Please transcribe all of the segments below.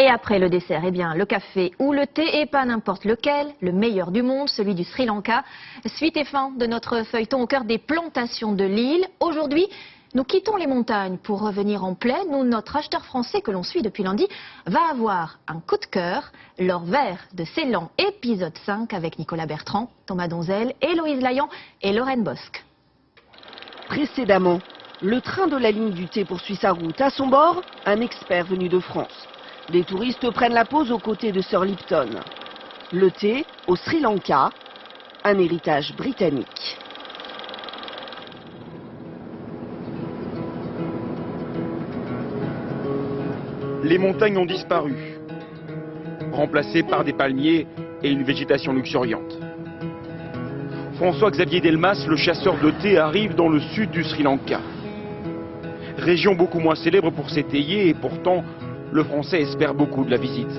Et après le dessert, eh bien, le café ou le thé, et pas n'importe lequel, le meilleur du monde, celui du Sri Lanka. Suite et fin de notre feuilleton au cœur des plantations de l'île. Aujourd'hui, nous quittons les montagnes pour revenir en plaine où notre acheteur français que l'on suit depuis lundi va avoir un coup de cœur. L'or vert de Ceylan, épisode 5 avec Nicolas Bertrand, Thomas Donzel, Héloïse Layan et Lorraine Bosque. Précédemment, le train de la ligne du thé poursuit sa route. À son bord, un expert venu de France. Des touristes prennent la pause aux côtés de Sir Lipton. Le thé au Sri Lanka, un héritage britannique. Les montagnes ont disparu, remplacées par des palmiers et une végétation luxuriante. François-Xavier Delmas, le chasseur de thé, arrive dans le sud du Sri Lanka. Région beaucoup moins célèbre pour ses théiers et pourtant, le Français espère beaucoup de la visite.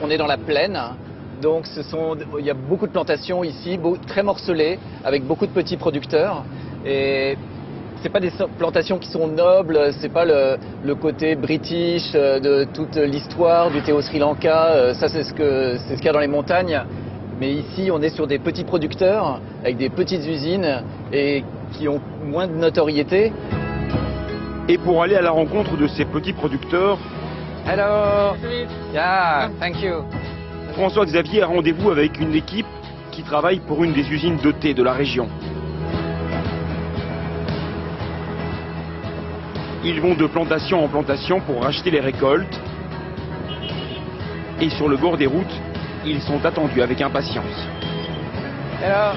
On est dans la plaine, donc il y a beaucoup de plantations ici, très morcelées, avec beaucoup de petits producteurs. Et c'est pas des plantations qui sont nobles, c'est pas le côté british de toute l'histoire du thé au Sri Lanka. Ça, c'est ce qu'il y a dans les montagnes. Mais ici, on est sur des petits producteurs, avec des petites usines et qui ont moins de notoriété. Et pour aller à la rencontre de ces petits producteurs, Hello. Yeah, thank you. François-Xavier a rendez-vous avec une équipe qui travaille pour une des usines de thé de la région. Ils vont de plantation en plantation pour racheter les récoltes. Et sur le bord des routes, ils sont attendus avec impatience. Hello.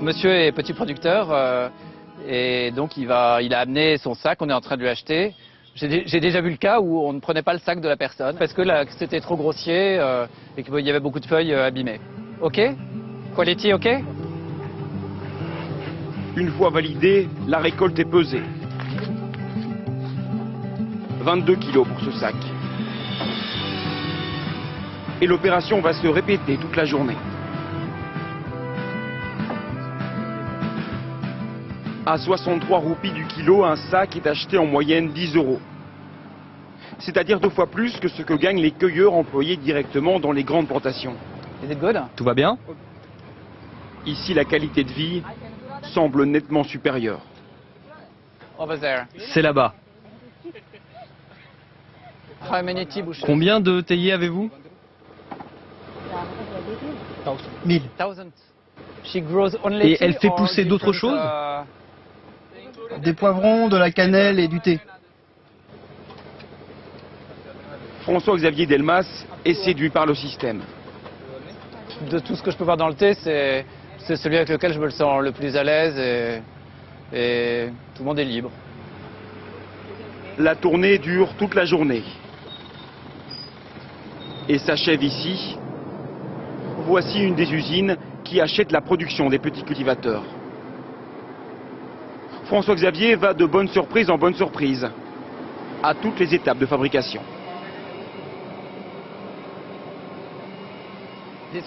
Monsieur est petit producteur et donc il a amené son sac, on est en train de lui acheter. J'ai déjà vu le cas où on ne prenait pas le sac de la personne parce que c'était trop grossier et qu'il y avait beaucoup de feuilles abîmées. Ok? Quality, ok? Une fois validée, la récolte est pesée. 22 kilos pour ce sac. Et l'opération va se répéter toute la journée. À 63 roupies du kilo, un sac est acheté en moyenne 10 €. C'est-à-dire 2 fois plus que ce que gagnent les cueilleurs employés directement dans les grandes plantations. Is it good? Tout va bien? Ici, la qualité de vie semble nettement supérieure. Over there. C'est là-bas. How many tea bushes? Combien de théiers avez-vous? 1000. 1000. She grows only Et elle tea fait or pousser d'autres different, choses? Des poivrons, de la cannelle et du thé. François-Xavier Delmas est séduit par le système. De tout ce que je peux voir dans le thé, c'est celui avec lequel je me sens le plus à l'aise et tout le monde est libre. La tournée dure toute la journée. Et s'achève ici. Voici une des usines qui achète la production des petits cultivateurs. François-Xavier va de bonne surprise en bonne surprise, à toutes les étapes de fabrication.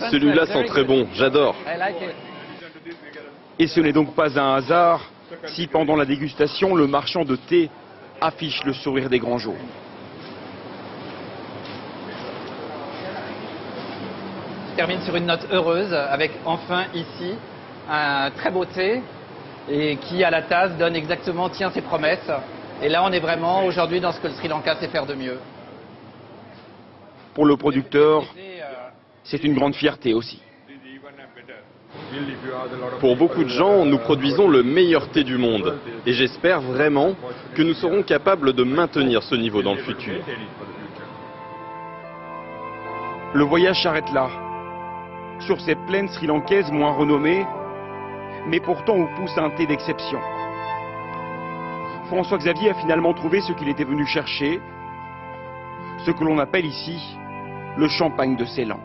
Celui-là sent très bon, j'adore. Et ce n'est donc pas un hasard si pendant la dégustation, le marchand de thé affiche le sourire des grands jours. Je termine sur une note heureuse avec enfin ici un très beau thé et qui à la tasse donne exactement tient ses promesses. Et là on est vraiment aujourd'hui dans ce que le Sri Lanka sait faire de mieux. Pour le producteur, c'est une grande fierté aussi. Pour beaucoup de gens, nous produisons le meilleur thé du monde. Et j'espère vraiment que nous serons capables de maintenir ce niveau dans le futur. Le voyage s'arrête là, sur ces plaines sri-lankaises moins renommées, mais pourtant où pousse un thé d'exception. François-Xavier a finalement trouvé ce qu'il était venu chercher, ce que l'on appelle ici le champagne de Ceylan.